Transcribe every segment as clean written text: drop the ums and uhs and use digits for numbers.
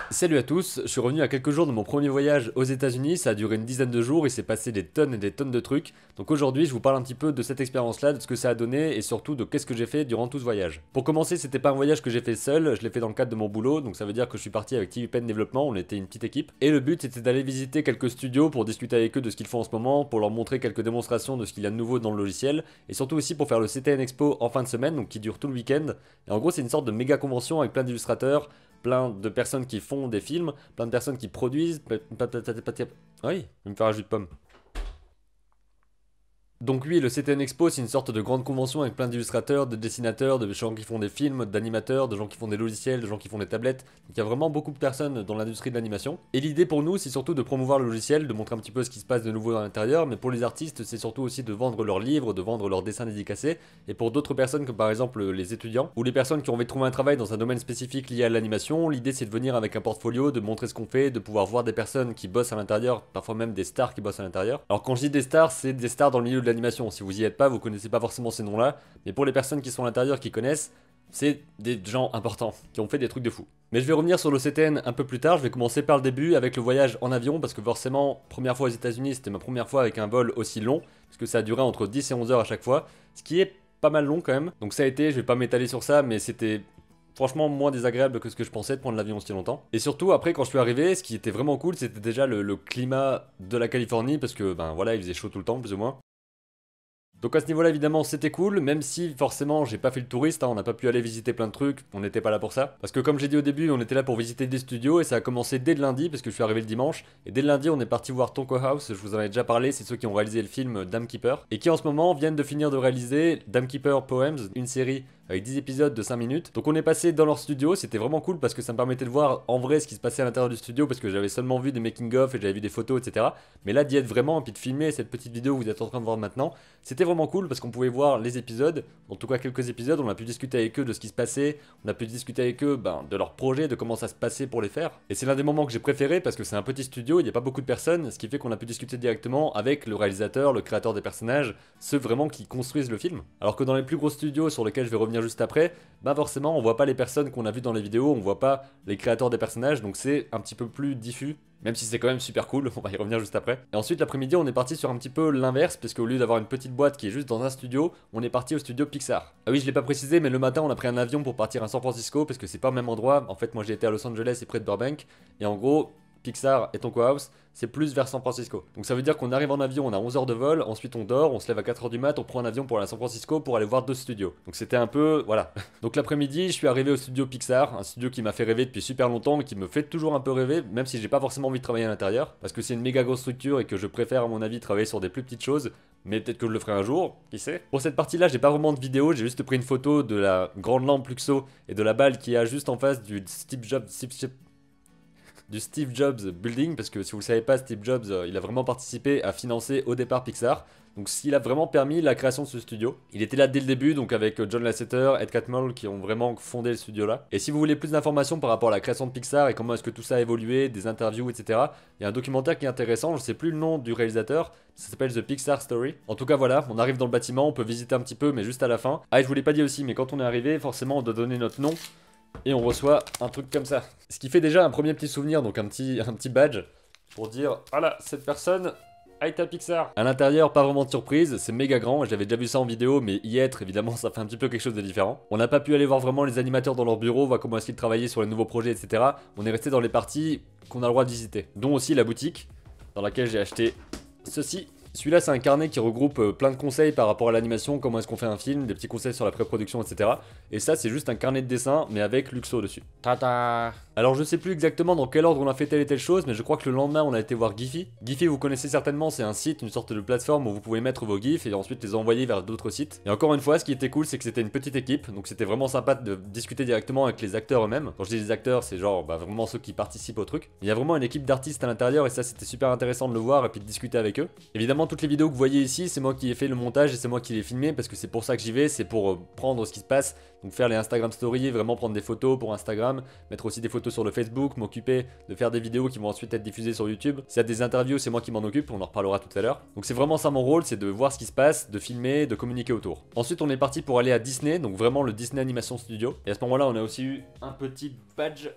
Salut à tous, je suis revenu à quelques jours de mon premier voyage aux États-Unis, ça a duré une dizaine de jours, il s'est passé des tonnes et des tonnes de trucs. Donc aujourd'hui, je vous parle un petit peu de cette expérience-là, de ce que ça a donné et surtout de qu'est-ce que j'ai fait durant tout ce voyage. Pour commencer, c'était pas un voyage que j'ai fait seul, je l'ai fait dans le cadre de mon boulot, donc ça veut dire que je suis parti avec TV Pen Développement, on était une petite équipe. Et le but c'était d'aller visiter quelques studios pour discuter avec eux de ce qu'ils font en ce moment, pour leur montrer quelques démonstrations de ce qu'il y a de nouveau dans le logiciel, et surtout aussi pour faire le CTN Expo en fin de semaine, donc qui dure tout le week-end. Et en gros, c'est une sorte de méga convention avec plein d'illustrateurs, plein de personnes qui font des films, plein de personnes qui produisent. Oui, je vais me faire un jus de pomme. Donc oui, le CTN Expo, c'est une sorte de grande convention avec plein d'illustrateurs, de dessinateurs, de gens qui font des films, d'animateurs, de gens qui font des logiciels, de gens qui font des tablettes. Donc il y a vraiment beaucoup de personnes dans l'industrie de l'animation. Et l'idée pour nous, c'est surtout de promouvoir le logiciel, de montrer un petit peu ce qui se passe de nouveau à l'intérieur, mais pour les artistes, c'est surtout aussi de vendre leurs livres, de vendre leurs dessins dédicacés. Et pour d'autres personnes, comme par exemple les étudiants, ou les personnes qui ont envie de trouver un travail dans un domaine spécifique lié à l'animation, l'idée c'est de venir avec un portfolio, de montrer ce qu'on fait, de pouvoir voir des personnes qui bossent à l'intérieur, parfois même des stars qui bossent à l'intérieur. Alors quand je dis des stars, c'est des stars dans le milieu de l'animation. Si vous y êtes pas, vous connaissez pas forcément ces noms-là, mais pour les personnes qui sont à l'intérieur, qui connaissent, c'est des gens importants, qui ont fait des trucs de fou. Mais je vais revenir sur le CTN un peu plus tard, je vais commencer par le début avec le voyage en avion, parce que forcément, première fois aux États-Unis, c'était ma première fois avec un vol aussi long, parce que ça a duré entre 10 et 11 heures à chaque fois, ce qui est pas mal long quand même. Donc ça a été, je vais pas m'étaler sur ça, mais c'était franchement moins désagréable que ce que je pensais de prendre l'avion aussi longtemps. Et surtout après quand je suis arrivé, ce qui était vraiment cool, c'était déjà le climat de la Californie, parce que ben voilà, il faisait chaud tout le temps plus ou moins. Donc à ce niveau-là, évidemment, c'était cool, même si forcément j'ai pas fait le touriste, hein, on n'a pas pu aller visiter plein de trucs, on n'était pas là pour ça. Parce que comme j'ai dit au début, on était là pour visiter des studios et ça a commencé dès le lundi, parce que je suis arrivé le dimanche. Et dès le lundi, on est parti voir Tonko House, je vous en avais déjà parlé, c'est ceux qui ont réalisé le film Dame Keeper. Et qui en ce moment viennent de finir de réaliser Dame Keeper Poems, une série avec 10 épisodes de 5 minutes. Donc on est passé dans leur studio, c'était vraiment cool parce que ça me permettait de voir en vrai ce qui se passait à l'intérieur du studio parce que j'avais seulement vu des making-of et j'avais vu des photos, etc. Mais là d'y être vraiment et puis de filmer cette petite vidéo que vous êtes en train de voir maintenant, c'était vraiment cool parce qu'on pouvait voir les épisodes, en tout cas quelques épisodes, on a pu discuter avec eux de ce qui se passait, on a pu discuter avec eux de leur projet, de comment ça se passait pour les faire. Et c'est l'un des moments que j'ai préféré parce que c'est un petit studio, il n'y a pas beaucoup de personnes, ce qui fait qu'on a pu discuter directement avec le réalisateur, le créateur des personnages, ceux vraiment qui construisent le film. Alors que dans les plus gros studios sur lesquels je vais revenir juste après, bah forcément on voit pas les personnes qu'on a vues dans les vidéos, on voit pas les créateurs des personnages, donc c'est un petit peu plus diffus. Même si c'est quand même super cool, on va y revenir juste après. Et ensuite l'après-midi on est parti sur un petit peu l'inverse, parce qu'au lieu d'avoir une petite boîte qui est juste dans un studio, on est parti au studio Pixar. Ah oui, je l'ai pas précisé, mais le matin on a pris un avion pour partir à San Francisco, parce que c'est pas au même endroit. En fait moi j'ai été à Los Angeles et près de Burbank, et en gros Pixar et Tonko House, c'est plus vers San Francisco. Donc ça veut dire qu'on arrive en avion, on a 11 heures de vol, ensuite on dort, on se lève à 4 heures du mat, on prend un avion pour aller à San Francisco pour aller voir deux studios. Donc c'était un peu, voilà. Donc l'après-midi, je suis arrivé au studio Pixar, un studio qui m'a fait rêver depuis super longtemps et qui me fait toujours un peu rêver, même si j'ai pas forcément envie de travailler à l'intérieur, parce que c'est une méga grosse structure et que je préfère à mon avis travailler sur des plus petites choses. Mais peut-être que je le ferai un jour, qui sait. Pour cette partie-là, j'ai pas vraiment de vidéo, j'ai juste pris une photo de la grande lampe Luxo et de la balle qui a juste en face du Steve Jobs Building, parce que si vous le savez pas, Steve Jobs, il a vraiment participé à financer au départ Pixar. Donc s'il a vraiment permis la création de ce studio. Il était là dès le début, donc avec John Lasseter, Ed Catmull qui ont vraiment fondé le studio là. Et si vous voulez plus d'informations par rapport à la création de Pixar et comment est-ce que tout ça a évolué, des interviews, etc., il y a un documentaire qui est intéressant, je sais plus le nom du réalisateur, ça s'appelle The Pixar Story. En tout cas voilà, on arrive dans le bâtiment, on peut visiter un petit peu, mais juste à la fin. Ah et je vous l'ai pas dit aussi, mais quand on est arrivé, forcément on doit donner notre nom. Et on reçoit un truc comme ça. Ce qui fait déjà un premier petit souvenir, donc un petit badge, pour dire, voilà, cette personne a été à Pixar. À l'intérieur, pas vraiment de surprise, c'est méga grand, j'avais déjà vu ça en vidéo, mais y être, évidemment, ça fait un petit peu quelque chose de différent. On n'a pas pu aller voir vraiment les animateurs dans leur bureau, voir comment est-ce qu'ils travaillaient sur les nouveaux projets, etc. On est resté dans les parties qu'on a le droit de visiter, dont aussi la boutique, dans laquelle j'ai acheté ceci. Celui-là, c'est un carnet qui regroupe plein de conseils par rapport à l'animation, comment est-ce qu'on fait un film, des petits conseils sur la pré-production, etc. Et ça, c'est juste un carnet de dessin, mais avec Luxo dessus. Tada! Alors, je sais plus exactement dans quel ordre on a fait telle et telle chose, mais je crois que le lendemain, on a été voir Giphy. Giphy, vous connaissez certainement, c'est un site, une sorte de plateforme où vous pouvez mettre vos GIFs et ensuite les envoyer vers d'autres sites. Et encore une fois, ce qui était cool, c'est que c'était une petite équipe, donc c'était vraiment sympa de discuter directement avec les acteurs eux-mêmes. Quand je dis les acteurs, c'est genre vraiment ceux qui participent au truc. Il y a vraiment une équipe d'artistes à l'intérieur et ça, c'était super intéressant de le voir et puis de discuter avec eux. Évidemment, toutes les vidéos que vous voyez ici, c'est moi qui ai fait le montage et c'est moi qui les filmé parce que c'est pour ça que j'y vais, c'est pour prendre ce qui se passe, donc faire les Instagram stories, vraiment prendre des photos pour Instagram, mettre aussi des photos sur le Facebook, m'occuper de faire des vidéos qui vont ensuite être diffusées sur YouTube. S'il y a des interviews, c'est moi qui m'en occupe, on en reparlera tout à l'heure. Donc c'est vraiment ça mon rôle, c'est de voir ce qui se passe, de filmer, de communiquer autour. Ensuite, on est parti pour aller à Disney, donc vraiment le Disney Animation Studio. Et à ce moment-là, on a aussi eu un petit badge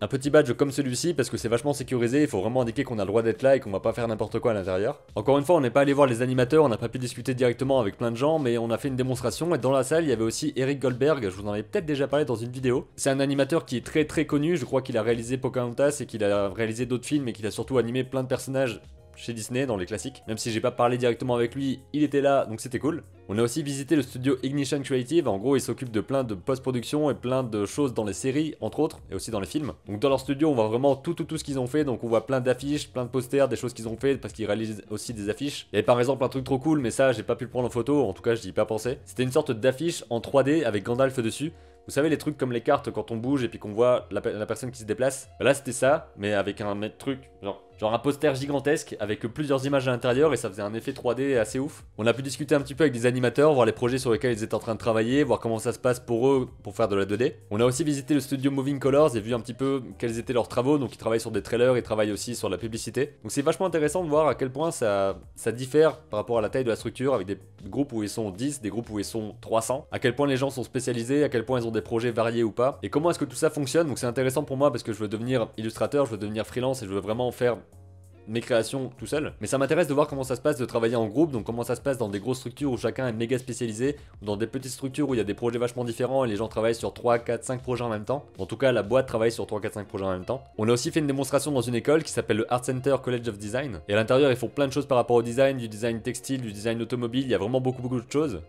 Un petit badge comme celui-ci parce que c'est vachement sécurisé, il faut vraiment indiquer qu'on a le droit d'être là et qu'on va pas faire n'importe quoi à l'intérieur. Encore une fois, on n'est pas allé voir les animateurs, on n'a pas pu discuter directement avec plein de gens, mais on a fait une démonstration et dans la salle il y avait aussi Eric Goldberg, je vous en avais peut-être déjà parlé dans une vidéo. C'est un animateur qui est très connu, je crois qu'il a réalisé Pocahontas et qu'il a réalisé d'autres films et qu'il a surtout animé plein de personnages chez Disney dans les classiques. Même si j'ai pas parlé directement avec lui, il était là donc c'était cool. On a aussi visité le studio Ignition Creative, en gros ils s'occupent de plein de post-production et plein de choses dans les séries entre autres et aussi dans les films. Donc dans leur studio on voit vraiment tout ce qu'ils ont fait, donc on voit plein d'affiches, plein de posters, des choses qu'ils ont fait parce qu'ils réalisent aussi des affiches. Il y avait par exemple un truc trop cool mais ça j'ai pas pu le prendre en photo, en tout cas j'y ai pas pensé. C'était une sorte d'affiche en 3D avec Gandalf dessus. Vous savez les trucs comme les cartes quand on bouge et puis qu'on voit la personne qui se déplace. Là c'était ça, mais avec un truc, genre un poster gigantesque avec plusieurs images à l'intérieur et ça faisait un effet 3D assez ouf. On a pu discuter un petit peu avec des animateurs, voir les projets sur lesquels ils étaient en train de travailler, voir comment ça se passe pour eux pour faire de la 2D. On a aussi visité le studio Moving Colors et vu un petit peu quels étaient leurs travaux, donc ils travaillent sur des trailers, ils travaillent aussi sur la publicité. Donc c'est vachement intéressant de voir à quel point ça diffère par rapport à la taille de la structure avec des groupes où ils sont 10, des groupes où ils sont 300, à quel point les gens sont spécialisés, à quel point ils ont des projets variés ou pas, et comment est-ce que tout ça fonctionne. Donc c'est intéressant pour moi parce que je veux devenir illustrateur, je veux devenir freelance et je veux vraiment faire mes créations tout seul, mais ça m'intéresse de voir comment ça se passe de travailler en groupe, donc comment ça se passe dans des grosses structures où chacun est méga spécialisé, ou dans des petites structures où il y a des projets vachement différents et les gens travaillent sur 3, 4, 5 projets en même temps. En tout cas, la boîte travaille sur 3, 4, 5 projets en même temps. On a aussi fait une démonstration dans une école qui s'appelle le Art Center College of Design, et à l'intérieur ils font plein de choses par rapport au design, du design textile, du design automobile, il y a vraiment beaucoup de choses,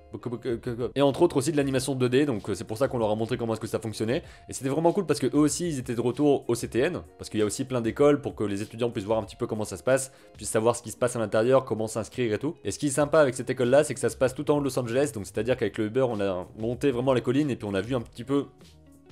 et entre autres aussi de l'animation 2D, donc c'est pour ça qu'on leur a montré comment est-ce que ça fonctionnait, et c'était vraiment cool parce que eux aussi ils étaient de retour au CTN, parce qu'il y a aussi plein d'écoles pour que les étudiants puissent voir un petit peu comment ça se passe, puissent savoir ce qui se passe à l'intérieur, comment s'inscrire et tout. Et ce qui est sympa avec cette école là, c'est que ça se passe tout en haut de Los Angeles, donc c'est à dire qu'avec le Uber on a monté vraiment les collines et puis on a vu un petit peu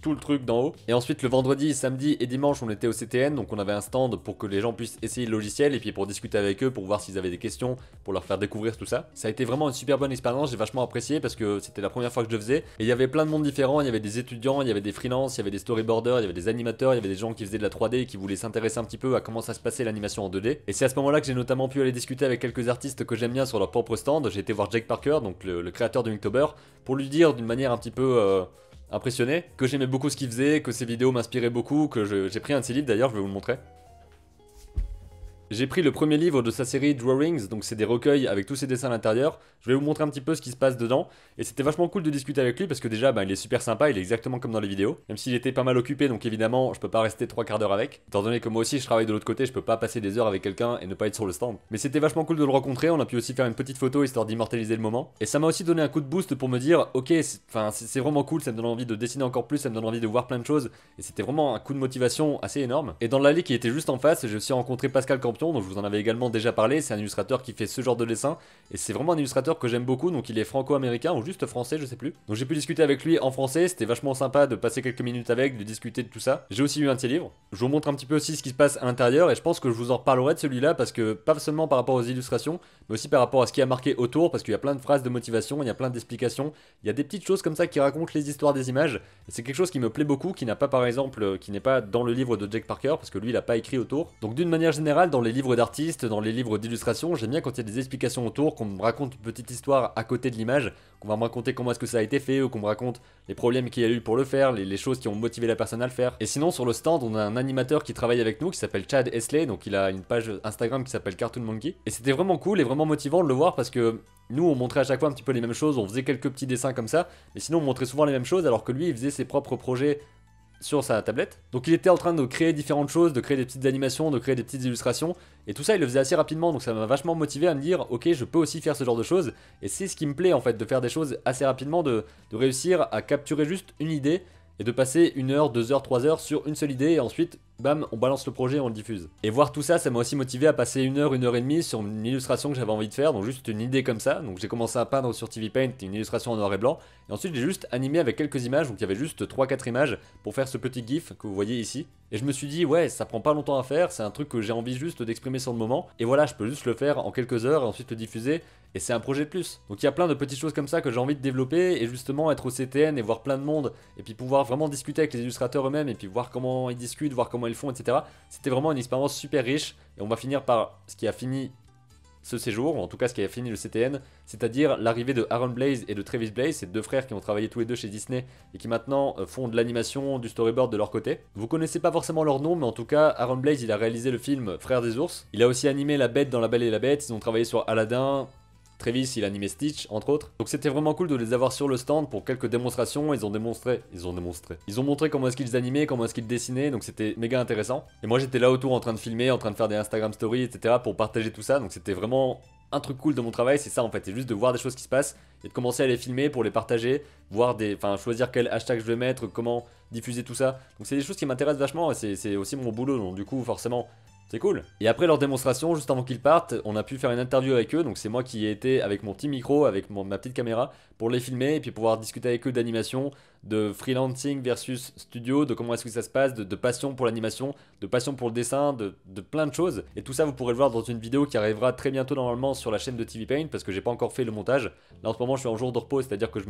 tout le truc d'en haut. Et ensuite le vendredi, samedi et dimanche on était au CTN, donc on avait un stand pour que les gens puissent essayer le logiciel et puis pour discuter avec eux, pour voir s'ils avaient des questions, pour leur faire découvrir tout ça. Ça a été vraiment une super bonne expérience, j'ai vachement apprécié parce que c'était la première fois que je le faisais. Et il y avait plein de monde différents, il y avait des étudiants, il y avait des freelances, il y avait des storyboarders, il y avait des animateurs, il y avait des gens qui faisaient de la 3D et qui voulaient s'intéresser un petit peu à comment ça se passait l'animation en 2D. Et c'est à ce moment là que j'ai notamment pu aller discuter avec quelques artistes que j'aime bien sur leur propre stand. J'ai été voir Jake Parker, donc le créateur de Inktober, pour lui dire d'une manière un petit peu impressionné, que j'aimais beaucoup ce qu'il faisait, que ses vidéos m'inspiraient beaucoup, que j'ai pris un de ses livres d'ailleurs, je vais vous le montrer. J'ai pris le premier livre de sa série Drawings, donc c'est des recueils avec tous ses dessins à l'intérieur. Je vais vous montrer un petit peu ce qui se passe dedans. Et c'était vachement cool de discuter avec lui parce que déjà il est super sympa, il est exactement comme dans les vidéos. Même s'il était pas mal occupé, donc évidemment je peux pas rester 3 quarts d'heure avec. Étant donné que moi aussi je travaille de l'autre côté, je peux pas passer des heures avec quelqu'un et ne pas être sur le stand. Mais c'était vachement cool de le rencontrer, on a pu aussi faire une petite photo histoire d'immortaliser le moment. Et ça m'a aussi donné un coup de boost pour me dire, ok, c'est vraiment cool, ça me donne envie de dessiner encore plus, ça me donne envie de voir plein de choses. Et c'était vraiment un coup de motivation assez énorme. Et dans l'allée qui était juste en face, j'ai aussi rencontré Pascal Campion, donc je vous en avais également déjà parlé, c'est un illustrateur qui fait ce genre de dessin et c'est vraiment un illustrateur que j'aime beaucoup, donc il est franco-américain ou juste français, je sais plus. Donc j'ai pu discuter avec lui en français, c'était vachement sympa de passer quelques minutes avec, de discuter de tout ça. J'ai aussi eu un de ses livres. Je vous montre un petit peu aussi ce qui se passe à l'intérieur et je pense que je vous en reparlerai de celui-là parce que pas seulement par rapport aux illustrations, mais aussi par rapport à ce qui a marqué autour, parce qu'il y a plein de phrases de motivation, il y a plein d'explications, il y a des petites choses comme ça qui racontent les histoires des images et c'est quelque chose qui me plaît beaucoup, qui n'a pas par exemple, qui n'est pas dans le livre de Jake Parker parce que lui il a pas écrit autour. Donc d'une manière générale, dans les livres d'artistes, dans les livres d'illustration, j'aime bien quand il y a des explications autour, qu'on me raconte une petite histoire à côté de l'image, qu'on va me raconter comment est-ce que ça a été fait, ou qu'on me raconte les problèmes qu'il y a eu pour le faire, les choses qui ont motivé la personne à le faire. Et sinon sur le stand, on a un animateur qui travaille avec nous, qui s'appelle Chad Esley, donc il a une page Instagram qui s'appelle Cartoon Monkey. Et c'était vraiment cool et vraiment motivant de le voir parce que nous on montrait à chaque fois un petit peu les mêmes choses, on faisait quelques petits dessins comme ça, mais sinon on montrait souvent les mêmes choses alors que lui il faisait ses propres projets sur sa tablette. Donc il était en train de créer différentes choses, de créer des petites animations, de créer des petites illustrations, et tout ça il le faisait assez rapidement, donc ça m'a vachement motivé à me dire ok je peux aussi faire ce genre de choses, et c'est ce qui me plaît en fait, de faire des choses assez rapidement, de réussir à capturer juste une idée, et de passer 1 heure, 2 heures, 3 heures sur une seule idée, et ensuite bam, on balance le projet et on le diffuse. Et voir tout ça, ça m'a aussi motivé à passer 1 heure, 1 heure et demie sur une illustration que j'avais envie de faire, donc juste une idée comme ça. Donc j'ai commencé à peindre sur TV Paint une illustration en noir et blanc, et ensuite j'ai juste animé avec quelques images, donc il y avait juste 3-4 images pour faire ce petit gif que vous voyez ici. Et je me suis dit ouais, ça prend pas longtemps à faire, c'est un truc que j'ai envie juste d'exprimer sur le moment, et voilà, je peux juste le faire en quelques heures et ensuite le diffuser, et c'est un projet de plus. Donc il y a plein de petites choses comme ça que j'ai envie de développer, et justement être au CTN et voir plein de monde, et puis pouvoir vraiment discuter avec les illustrateurs eux-mêmes, et puis voir comment ils discutent, voir comment ils font, etc. C'était vraiment une expérience super riche, et on va finir par ce qui a fini ce séjour, ou en tout cas ce qui a fini le CTN, c'est-à-dire l'arrivée de Aaron Blaise et de Travis Blaise, ces deux frères qui ont travaillé tous les deux chez Disney et qui maintenant font de l'animation, du storyboard de leur côté. Vous connaissez pas forcément leur nom, mais en tout cas, Aaron Blaise, il a réalisé le film Frères des ours. Il a aussi animé La Bête dans La Belle et la Bête, ils ont travaillé sur Aladdin. Travis, il a animé Stitch, entre autres. Donc c'était vraiment cool de les avoir sur le stand pour quelques démonstrations. Ils ont montré comment est-ce qu'ils animaient, comment est-ce qu'ils dessinaient, donc c'était méga intéressant. Et moi j'étais là autour en train de filmer, en train de faire des Instagram stories, etc. pour partager tout ça. Donc c'était vraiment un truc cool de mon travail, c'est ça en fait. C'est juste de voir des choses qui se passent et de commencer à les filmer pour les partager, choisir quel hashtag je vais mettre, comment diffuser tout ça. Donc c'est des choses qui m'intéressent vachement et c'est aussi mon boulot, donc du coup forcément... C'est cool. Et après leur démonstration, juste avant qu'ils partent, on a pu faire une interview avec eux. Donc c'est moi qui ai été avec mon petit micro, avec ma petite caméra, pour les filmer et puis pouvoir discuter avec eux d'animation, de freelancing versus studio, de comment est-ce que ça se passe, de passion pour l'animation, de passion pour le dessin, de plein de choses. Et tout ça, vous pourrez le voir dans une vidéo qui arrivera très bientôt normalement sur la chaîne de TV Paint parce que j'ai pas encore fait le montage. Là en ce moment, je suis en jour de repos, c'est-à-dire que je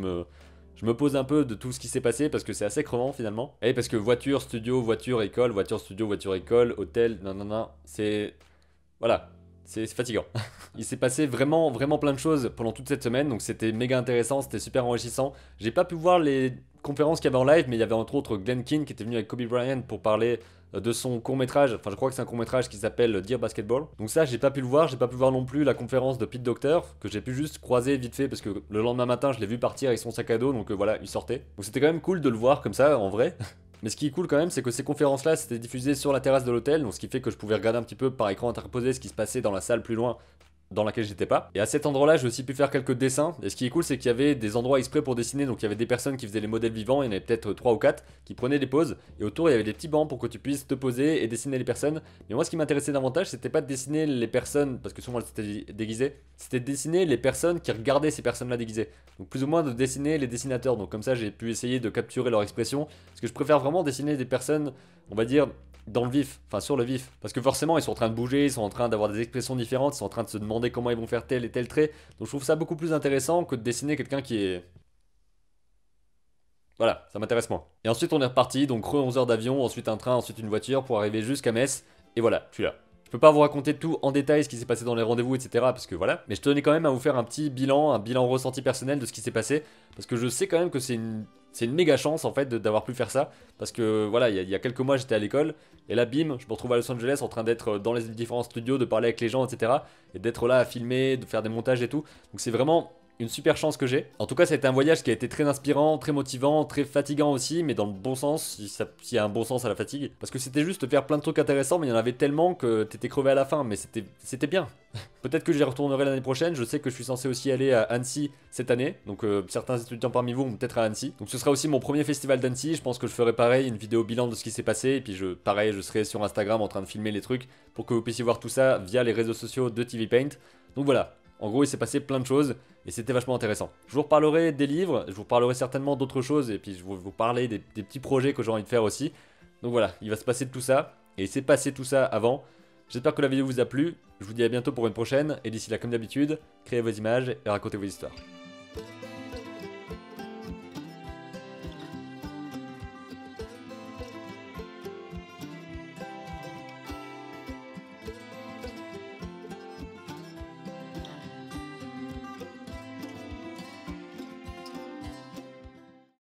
me pose un peu de tout ce qui s'est passé parce que c'est assez crevant finalement. Et parce que voiture, studio, voiture, école, voiture, studio, voiture, école, hôtel, non, c'est... Voilà, c'est fatigant. Il s'est passé vraiment plein de choses pendant toute cette semaine, donc c'était méga intéressant, c'était super enrichissant. J'ai pas pu voir les conférences qu'il y avait en live, mais il y avait entre autres Glenn Keane qui était venu avec Kobe Bryant pour parler de son court-métrage, enfin je crois que c'est un court-métrage qui s'appelle Dear Basketball. Donc ça j'ai pas pu le voir, j'ai pas pu voir non plus la conférence de Pete Docter, que j'ai pu juste croiser vite fait parce que le lendemain matin je l'ai vu partir avec son sac à dos, donc voilà, il sortait. Donc c'était quand même cool de le voir comme ça en vrai. Mais ce qui est cool quand même, c'est que ces conférences-là, c'était diffusé sur la terrasse de l'hôtel, donc ce qui fait que je pouvais regarder un petit peu par écran interposé ce qui se passait dans la salle plus loin dans laquelle j'étais pas. Et à cet endroit-là, j'ai aussi pu faire quelques dessins. Et ce qui est cool, c'est qu'il y avait des endroits exprès pour dessiner. Donc il y avait des personnes qui faisaient les modèles vivants. Il y en avait peut-être 3 ou 4 qui prenaient des poses. Et autour, il y avait des petits bancs pour que tu puisses te poser et dessiner les personnes. Mais moi, ce qui m'intéressait davantage, c'était pas de dessiner les personnes, parce que souvent elles étaient déguisées. C'était de dessiner les personnes qui regardaient ces personnes-là déguisées. Donc plus ou moins de dessiner les dessinateurs. Donc comme ça, j'ai pu essayer de capturer leur expression. Parce que je préfère vraiment dessiner des personnes, on va dire, dans le vif, enfin sur le vif. Parce que forcément, ils sont en train de bouger, ils sont en train d'avoir des expressions différentes, ils sont en train de se demander comment ils vont faire tel et tel trait. Donc je trouve ça beaucoup plus intéressant que de dessiner quelqu'un qui est... Voilà, ça m'intéresse moins. Et ensuite on est reparti, donc 11 heures d'avion, ensuite un train, ensuite une voiture pour arriver jusqu'à Metz. Et voilà, je suis là. Je peux pas vous raconter tout en détail ce qui s'est passé dans les rendez-vous, etc. Parce que voilà. Mais je tenais quand même à vous faire un petit bilan, un bilan ressenti personnel de ce qui s'est passé. Parce que je sais quand même que c'est une méga chance en fait d'avoir pu faire ça. Parce que voilà, il y a quelques mois j'étais à l'école. Et là, bim, je me retrouve à Los Angeles en train d'être dans les différents studios, de parler avec les gens, etc. Et d'être là à filmer, de faire des montages et tout. Donc c'est vraiment une super chance que j'ai. En tout cas, ça a été un voyage qui a été très inspirant, très motivant, très fatigant aussi, mais dans le bon sens, s'il y a un bon sens à la fatigue. Parce que c'était juste faire plein de trucs intéressants, mais il y en avait tellement que t'étais crevé à la fin, mais c'était bien. Peut-être que j'y retournerai l'année prochaine, je sais que je suis censé aussi aller à Annecy cette année, donc certains étudiants parmi vous vont peut-être à Annecy. Donc ce sera aussi mon premier festival d'Annecy, je pense que je ferai pareil, une vidéo bilan de ce qui s'est passé, et puis pareil, je serai sur Instagram en train de filmer les trucs, pour que vous puissiez voir tout ça via les réseaux sociaux de TV Paint. Donc voilà. En gros, il s'est passé plein de choses et c'était vachement intéressant. Je vous reparlerai des livres, je vous reparlerai certainement d'autres choses et puis je vais vous parler des petits projets que j'ai envie de faire aussi. Donc voilà, il va se passer de tout ça et il s'est passé tout ça avant. J'espère que la vidéo vous a plu, je vous dis à bientôt pour une prochaine et d'ici là comme d'habitude, créez vos images et racontez vos histoires.